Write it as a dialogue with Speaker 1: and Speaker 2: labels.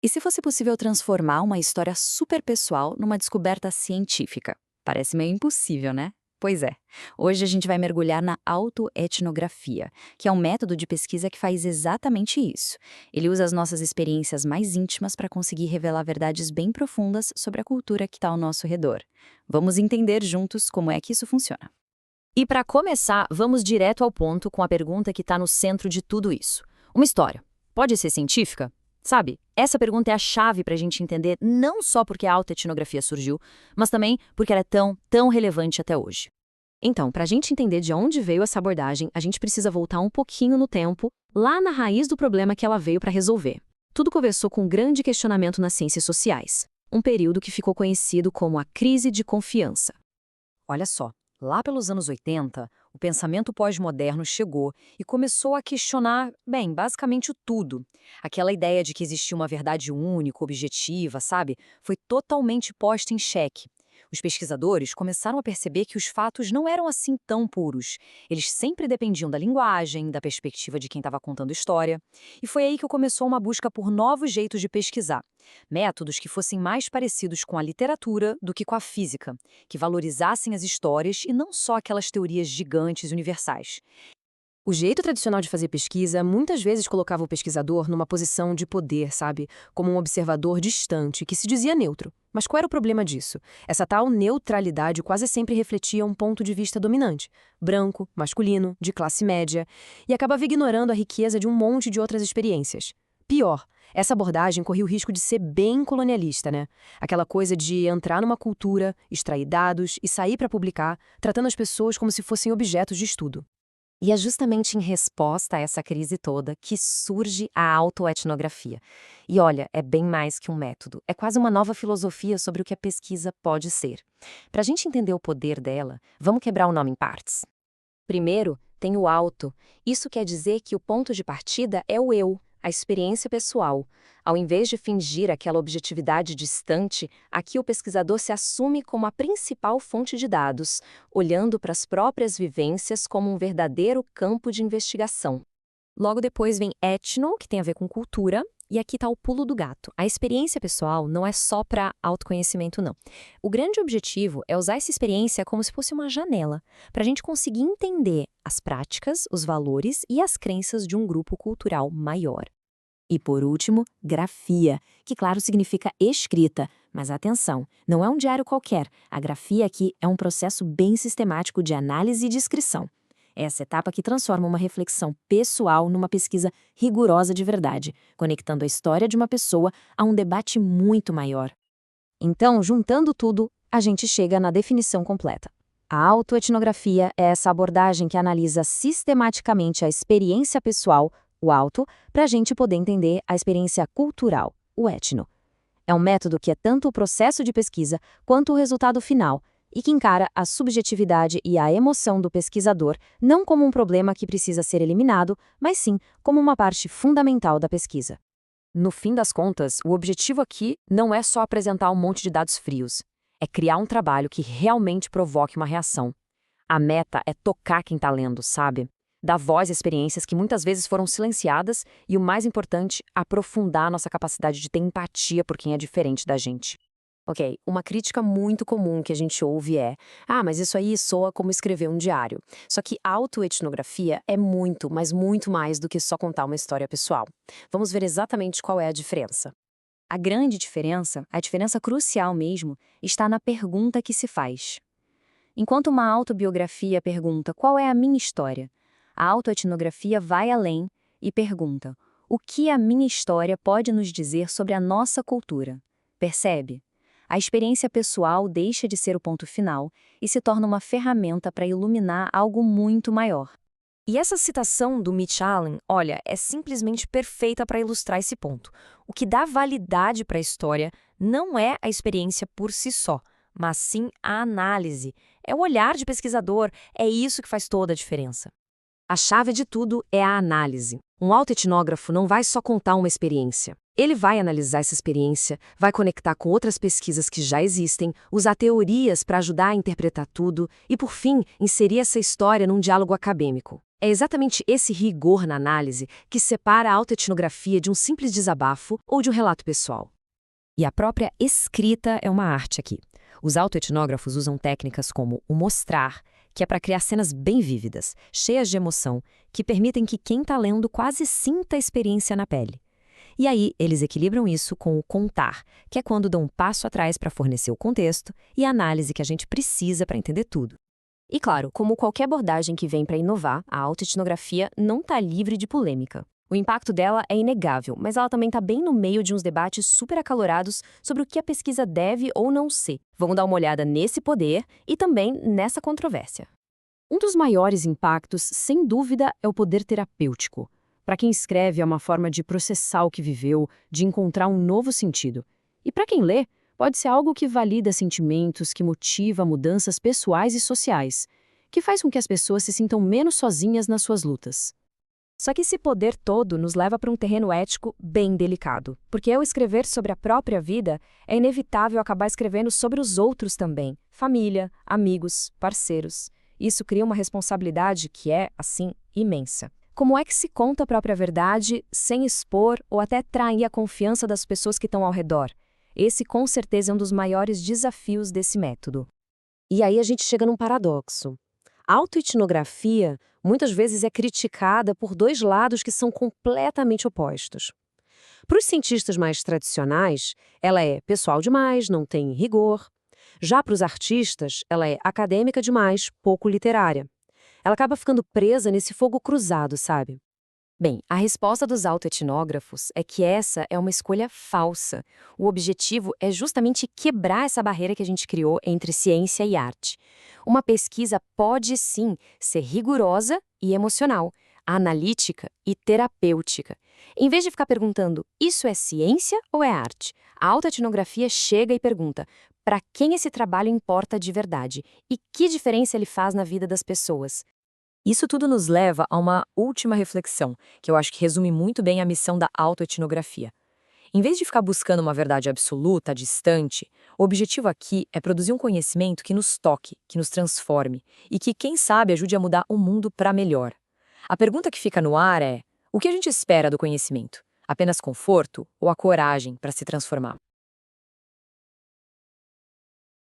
Speaker 1: E se fosse possível transformar uma história super pessoal numa descoberta científica? Parece meio impossível, né? Pois é. Hoje a gente vai mergulhar na autoetnografia, que é um método de pesquisa que faz exatamente isso. Ele usa as nossas experiências mais íntimas para conseguir revelar verdades bem profundas sobre a cultura que está ao nosso redor. Vamos entender juntos como é que isso funciona.
Speaker 2: E para começar, vamos direto ao ponto com a pergunta que está no centro de tudo isso. Uma história pode ser científica? Sabe, essa pergunta é a chave para a gente entender não só porque a autoetnografia surgiu, mas também porque ela é tão relevante até hoje. Então, para a gente entender de onde veio essa abordagem, a gente precisa voltar um pouquinho no tempo, lá na raiz do problema que ela veio para resolver. Tudo começou com um grande questionamento nas ciências sociais, um período que ficou conhecido como a crise de confiança. Olha só, lá pelos anos 80, o pensamento pós-moderno chegou e começou a questionar, bem, basicamente tudo. Aquela ideia de que existia uma verdade única, objetiva, sabe, foi totalmente posta em xeque. Os pesquisadores começaram a perceber que os fatos não eram assim tão puros. Eles sempre dependiam da linguagem, da perspectiva de quem estava contando história. E foi aí que começou uma busca por novos jeitos de pesquisar. Métodos que fossem mais parecidos com a literatura do que com a física, que valorizassem as histórias e não só aquelas teorias gigantes universais. O jeito tradicional de fazer pesquisa muitas vezes colocava o pesquisador numa posição de poder, sabe? Como um observador distante, que se dizia neutro. Mas qual era o problema disso? Essa tal neutralidade quase sempre refletia um ponto de vista dominante, branco, masculino, de classe média, e acabava ignorando a riqueza de um monte de outras experiências. Pior, essa abordagem corria o risco de ser bem colonialista, né? Aquela coisa de entrar numa cultura, extrair dados e sair para publicar, tratando as pessoas como se fossem objetos de estudo.
Speaker 3: E é justamente em resposta a essa crise toda que surge a autoetnografia. E olha, é bem mais que um método, é quase uma nova filosofia sobre o que a pesquisa pode ser. Para a gente entender o poder dela, vamos quebrar o nome em partes. Primeiro, tem o auto. Isso quer dizer que o ponto de partida é o eu, a experiência pessoal. Ao invés de fingir aquela objetividade distante, aqui o pesquisador se assume como a principal fonte de dados, olhando para as próprias vivências como um verdadeiro campo de investigação. Logo depois vem etno, que tem a ver com cultura, e aqui está o pulo do gato. A experiência pessoal não é só para autoconhecimento, não. O grande objetivo é usar essa experiência como se fosse uma janela, para a gente conseguir entender as práticas, os valores e as crenças de um grupo cultural maior. E por último, grafia, que claro significa escrita, mas atenção, não é um diário qualquer. A grafia aqui é um processo bem sistemático de análise e descrição. Essa etapa que transforma uma reflexão pessoal numa pesquisa rigorosa de verdade, conectando a história de uma pessoa a um debate muito maior. Então, juntando tudo, a gente chega na definição completa. A autoetnografia é essa abordagem que analisa sistematicamente a experiência pessoal, o auto, para a gente poder entender a experiência cultural, o etno. É um método que é tanto o processo de pesquisa quanto o resultado final, e que encara a subjetividade e a emoção do pesquisador não como um problema que precisa ser eliminado, mas sim como uma parte fundamental da pesquisa. No fim das contas, o objetivo aqui não é só apresentar um monte de dados frios, é criar um trabalho que realmente provoque uma reação. A meta é tocar quem está lendo, sabe? Dar voz a experiências que muitas vezes foram silenciadas e, o mais importante, aprofundar a nossa capacidade de ter empatia por quem é diferente da gente. Ok, uma crítica muito comum que a gente ouve é: ah, mas isso aí soa como escrever um diário. Só que autoetnografia é muito, mas muito mais do que só contar uma história pessoal. Vamos ver exatamente qual é a diferença.
Speaker 1: A grande diferença, a diferença crucial mesmo, está na pergunta que se faz. Enquanto uma autobiografia pergunta qual é a minha história, a autoetnografia vai além e pergunta o que a minha história pode nos dizer sobre a nossa cultura. Percebe? A experiência pessoal deixa de ser o ponto final e se torna uma ferramenta para iluminar algo muito maior.
Speaker 3: E essa citação do Mitch Allen, olha, é simplesmente perfeita para ilustrar esse ponto. O que dá validade para a história não é a experiência por si só, mas sim a análise. É o olhar de pesquisador, é isso que faz toda a diferença. A chave de tudo é a análise. Um autoetnógrafo não vai só contar uma experiência. Ele vai analisar essa experiência, vai conectar com outras pesquisas que já existem, usar teorias para ajudar a interpretar tudo e, por fim, inserir essa história num diálogo acadêmico. É exatamente esse rigor na análise que separa a autoetnografia de um simples desabafo ou de um relato pessoal.
Speaker 2: E a própria escrita é uma arte aqui. Os autoetnógrafos usam técnicas como o mostrar, que é para criar cenas bem vívidas, cheias de emoção, que permitem que quem está lendo quase sinta a experiência na pele. E aí, eles equilibram isso com o contar, que é quando dão um passo atrás para fornecer o contexto e a análise que a gente precisa para entender tudo.
Speaker 1: E claro, como qualquer abordagem que vem para inovar, a autoetnografia não está livre de polêmica. O impacto dela é inegável, mas ela também está bem no meio de uns debates super acalorados sobre o que a pesquisa deve ou não ser. Vamos dar uma olhada nesse poder e também nessa controvérsia. Um dos maiores impactos, sem dúvida, é o poder terapêutico. Para quem escreve, é uma forma de processar o que viveu, de encontrar um novo sentido. E para quem lê, pode ser algo que valida sentimentos, que motiva mudanças pessoais e sociais, que faz com que as pessoas se sintam menos sozinhas nas suas lutas. Só que esse poder todo nos leva para um terreno ético bem delicado, porque ao escrever sobre a própria vida, é inevitável acabar escrevendo sobre os outros também, família, amigos, parceiros. Isso cria uma responsabilidade que é, assim, imensa. Como é que se conta a própria verdade sem expor ou até trair a confiança das pessoas que estão ao redor? Esse, com certeza, é um dos maiores desafios desse método.
Speaker 3: E aí a gente chega num paradoxo. A autoetnografia muitas vezes é criticada por dois lados que são completamente opostos. Para os cientistas mais tradicionais, ela é pessoal demais, não tem rigor. Já para os artistas, ela é acadêmica demais, pouco literária. Ela acaba ficando presa nesse fogo cruzado, sabe?
Speaker 1: Bem, a resposta dos autoetnógrafos é que essa é uma escolha falsa. O objetivo é justamente quebrar essa barreira que a gente criou entre ciência e arte. Uma pesquisa pode, sim, ser rigorosa e emocional, analítica e terapêutica. Em vez de ficar perguntando, isso é ciência ou é arte? A autoetnografia chega e pergunta, para quem esse trabalho importa de verdade? E que diferença ele faz na vida das pessoas? Isso tudo nos leva a uma última reflexão, que eu acho que resume muito bem a missão da autoetnografia. Em vez de ficar buscando uma verdade absoluta, distante, o objetivo aqui é produzir um conhecimento que nos toque, que nos transforme e que, quem sabe, ajude a mudar o mundo para melhor. A pergunta que fica no ar é: o que a gente espera do conhecimento? Apenas conforto ou a coragem para se transformar?